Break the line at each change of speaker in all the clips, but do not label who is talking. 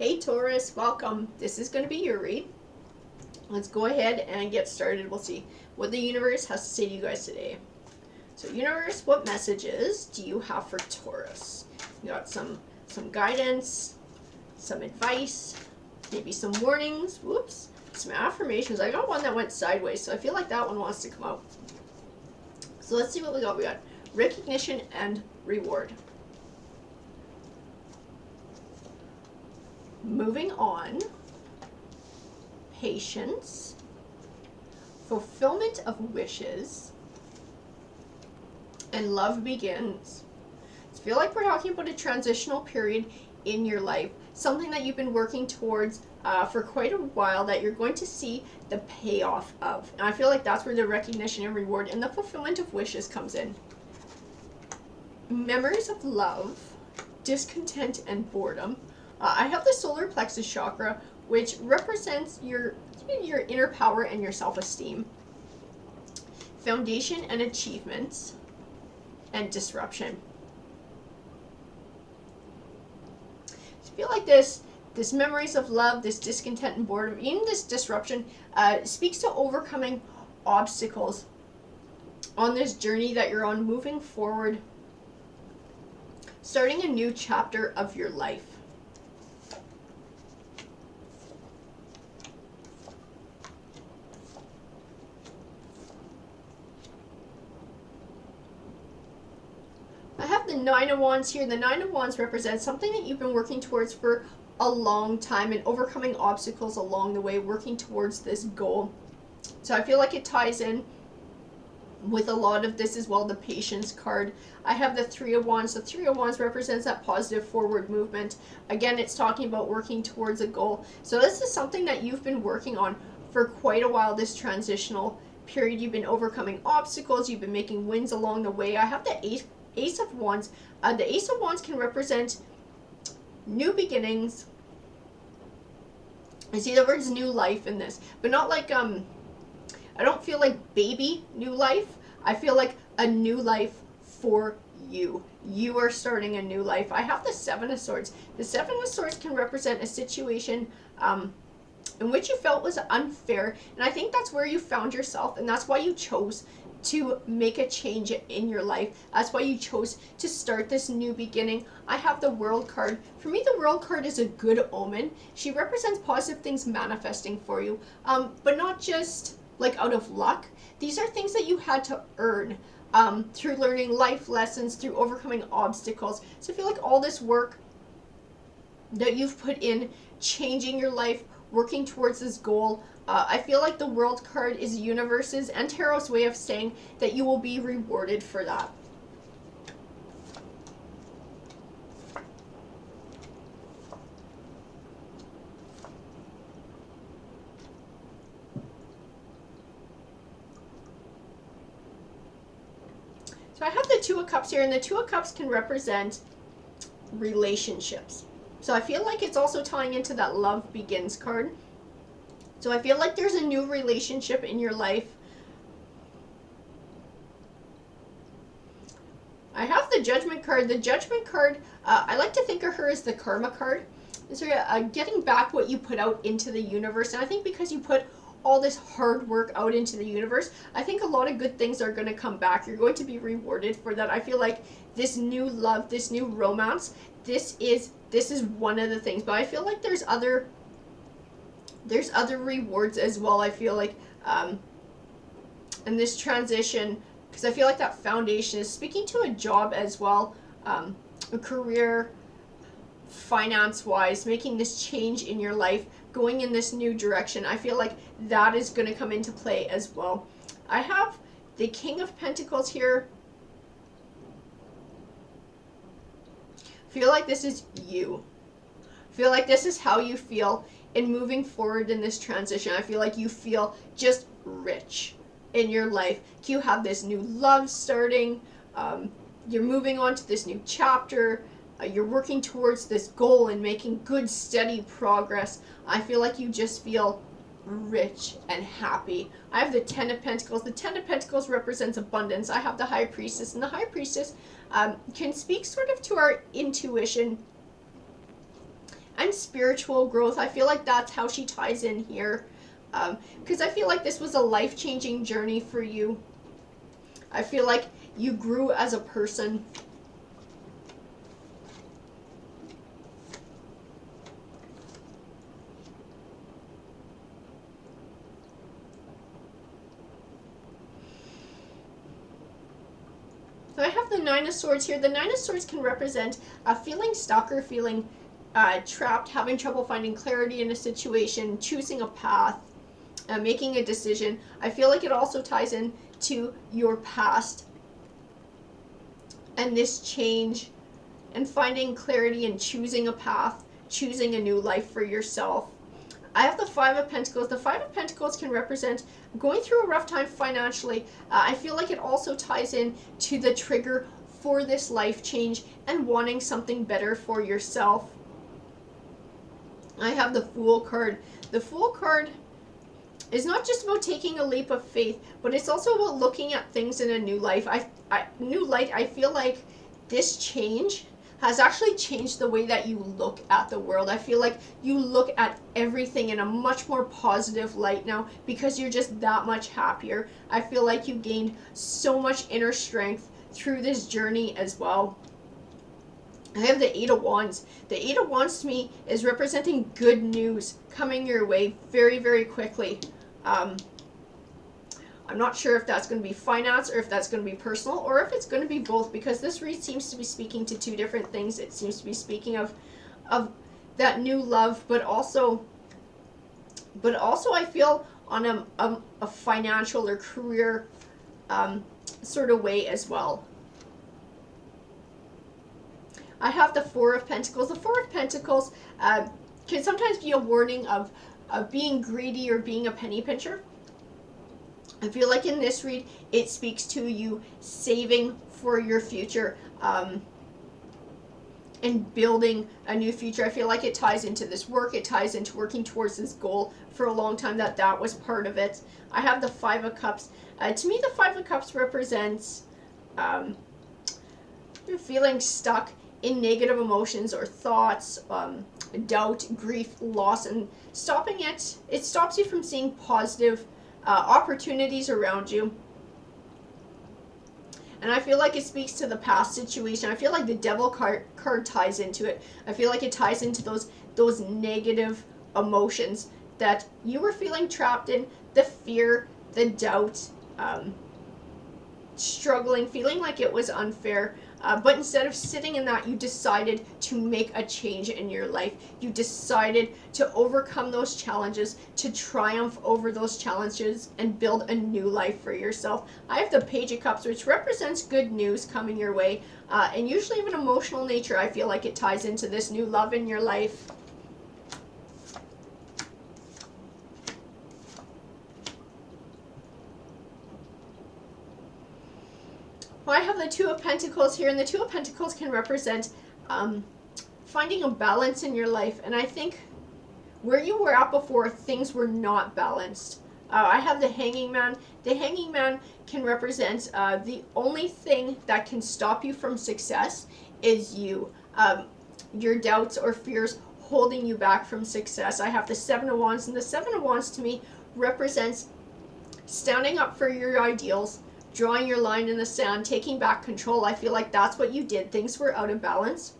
Hey Taurus, welcome. This is going to be your read. Let's go ahead and get started. We'll see what the universe has to say to you guys today. So universe, what messages do you have for Taurus? You got some guidance, some advice, maybe some warnings, whoops, some affirmations. I got one that went sideways, so I feel like that one wants to come out. So let's see what we got. We got recognition and reward. Moving on, patience, fulfillment of wishes, and love begins. I feel like we're talking about a transitional period in your life, something that you've been working towards for quite a while that you're going to see the payoff of. And I feel like that's where the recognition and reward and the fulfillment of wishes comes in. Memories of love, discontent, and boredom. I have the solar plexus chakra, which represents your inner power and your self-esteem. Foundation and achievements, and disruption. I feel like this memories of love, this discontent and boredom, even this disruption, speaks to overcoming obstacles on this journey that you're on, moving forward, starting a new chapter of your life. I have the Nine of Wands here. The Nine of Wands represents something that you've been working towards for a long time and overcoming obstacles along the way, working towards this goal. So I feel like it ties in with a lot of this as well, the patience card. I have the Three of Wands. The Three of Wands represents that positive forward movement. Again, it's talking about working towards a goal. So this is something that you've been working on for quite a while, this transitional period. You've been overcoming obstacles. You've been making wins along the way. I have the Ace of Wands. The Ace of Wands can represent new beginnings. I see the words new life in this, but not like, I don't feel like baby new life. I feel like a new life for you. You are starting a new life. I have the Seven of Swords. The Seven of Swords can represent a situation in which you felt was unfair, and I think that's where you found yourself, and that's why you chose to make a change in your life. That's why you chose to start this new beginning. I have the World card. For me, the World card is a good omen. She represents positive things manifesting for you, but not just like out of luck. These are things that you had to earn through learning life lessons, through overcoming obstacles. So I feel like all this work that you've put in, changing your life, working towards this goal, I feel like the World card is universe's and tarot's way of saying that you will be rewarded for that. So I have the Two of Cups here, and the Two of Cups can represent relationships. So I feel like it's also tying into that Love Begins card. So I feel like there's a new relationship in your life. I have the Judgment card. The Judgment card, I like to think of her as the Karma card. It's getting back what you put out into the universe. And I think because you put all this hard work out into the universe, I think a lot of good things are going to come back. You're going to be rewarded for that. I feel like this new love, this new romance, this is one of the things. But I feel like there's other rewards as well. I feel like in this transition, because I feel like that foundation is speaking to a job as well, a career, finance wise, making this change in your life, going in this new direction. I feel like that is going to come into play as well. I have the King of Pentacles here. I feel like this is you. I feel like this is how you feel in moving forward in this transition. I feel like you feel just rich in your life. You have this new love starting. You're moving on to this new chapter. You're working towards this goal and making good, steady progress. I feel like you just feel rich and happy. I have the Ten of Pentacles. The Ten of Pentacles represents abundance. I have the High Priestess, and the High Priestess can speak sort of to our intuition and Divine spiritual growth. I feel like that's how she ties in here. Because I feel like this was a life-changing journey for you. I feel like you grew as a person. So I have the Nine of Swords here. The Nine of Swords can represent feeling stuck or feeling trapped, having trouble finding clarity in a situation, choosing a path, making a decision. I feel like it also ties in to your past and this change and finding clarity and choosing a path, choosing a new life for yourself. I have the Five of Pentacles. The Five of Pentacles can represent going through a rough time financially. I feel like it also ties in to the trigger for this life change and wanting something better for yourself. I have the Fool card. The Fool card is not just about taking a leap of faith, but it's also about looking at things in a new life. New light. I feel like this change has actually changed the way that you look at the world. I feel like you look at everything in a much more positive light now because you're just that much happier. I feel like you gained so much inner strength through this journey as well. I have the Eight of Wands. The Eight of Wands to me is representing good news coming your way very, very quickly. I'm not sure if that's going to be finance or if that's going to be personal or if it's going to be both, because this read seems to be speaking to two different things. It seems to be speaking of that new love, but also I feel on a financial or career sort of way as well. I have the Four of Pentacles. The Four of Pentacles can sometimes be a warning of being greedy or being a penny pincher. I feel like in this read, it speaks to you saving for your future and building a new future. I feel like it ties into this work. It ties into working towards this goal for a long time, that was part of it. I have the Five of Cups. To me, the Five of Cups represents feeling stuck in negative emotions or thoughts, doubt, grief, loss, and stopping it. It stops you from seeing positive opportunities around you. And I feel like it speaks to the past situation. I feel like the Devil card ties into it. I feel like it ties into those negative emotions that you were feeling trapped in, the fear, the doubt, struggling, feeling like it was unfair. But instead of sitting in that, you decided to make a change in your life. You decided to overcome those challenges, to triumph over those challenges, and build a new life for yourself. I have the Page of Cups, which represents good news coming your way, and usually of an emotional nature. I feel like it ties into this new love in your life. I have the Two of Pentacles here, and the Two of Pentacles can represent finding a balance in your life. And I think where you were at before, things were not balanced. I have the Hanging Man. The Hanging Man can represent the only thing that can stop you from success is you. Your doubts or fears holding you back from success. I have the Seven of Wands, and the Seven of Wands to me represents standing up for your ideals, drawing your line in the sand, taking back control. I feel like that's what you did. Things were out of balance,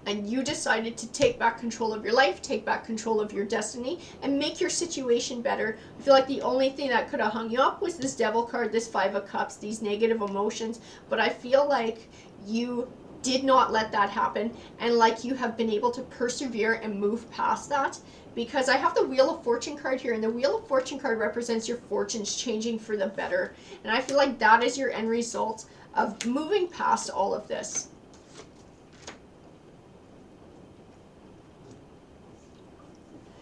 and you decided to take back control of your life, take back control of your destiny, and make your situation better. I feel like the only thing that could have hung you up was this Devil card, this Five of Cups, these negative emotions. But I feel like you did not let that happen, and like you have been able to persevere and move past that. Because I have the Wheel of Fortune card here, and the Wheel of Fortune card represents your fortunes changing for the better. And I feel like that is your end result of moving past all of this.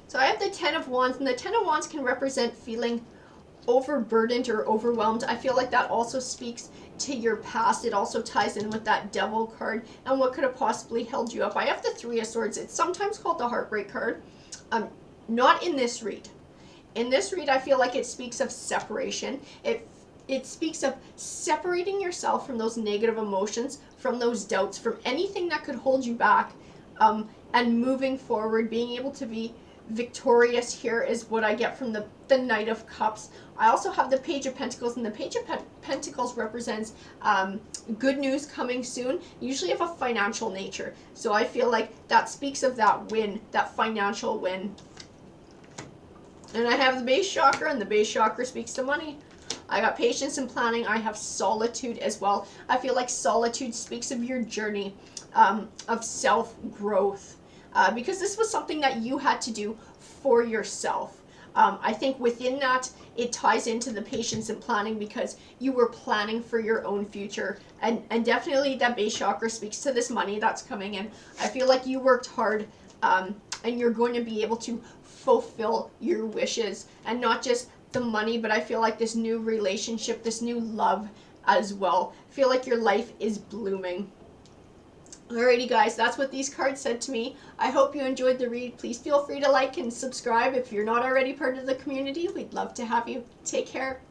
So I have the Ten of Wands, and the Ten of Wands can represent feeling overburdened or overwhelmed. I feel like that also speaks to your past. It also ties in with that Devil card and what could have possibly held you up. I have the Three of Swords. It's sometimes called the Heartbreak card. Not in this read. In this read, I feel like it speaks of separation. It speaks of separating yourself from those negative emotions, from those doubts, from anything that could hold you back, and moving forward, being able to be victorious here is what I get from the Knight of Cups. I also have the Page of Pentacles, and the Page of Pentacles represents good news coming soon, usually of a financial nature. So I feel like that speaks of that win, that financial win. And I have the base chakra, and the base chakra speaks to money. I got patience and planning. I have solitude as well. I feel like solitude speaks of your journey of self-growth. Because this was something that you had to do for yourself. I think within that, it ties into the patience and planning because you were planning for your own future. And definitely that base chakra speaks to this money that's coming in. I feel like you worked hard and you're going to be able to fulfill your wishes. And not just the money, but I feel like this new relationship, this new love as well. I feel like your life is blooming. Alrighty guys, that's what these cards said to me. I hope you enjoyed the read. Please feel free to like and subscribe if you're not already part of the community. We'd love to have you. Take care.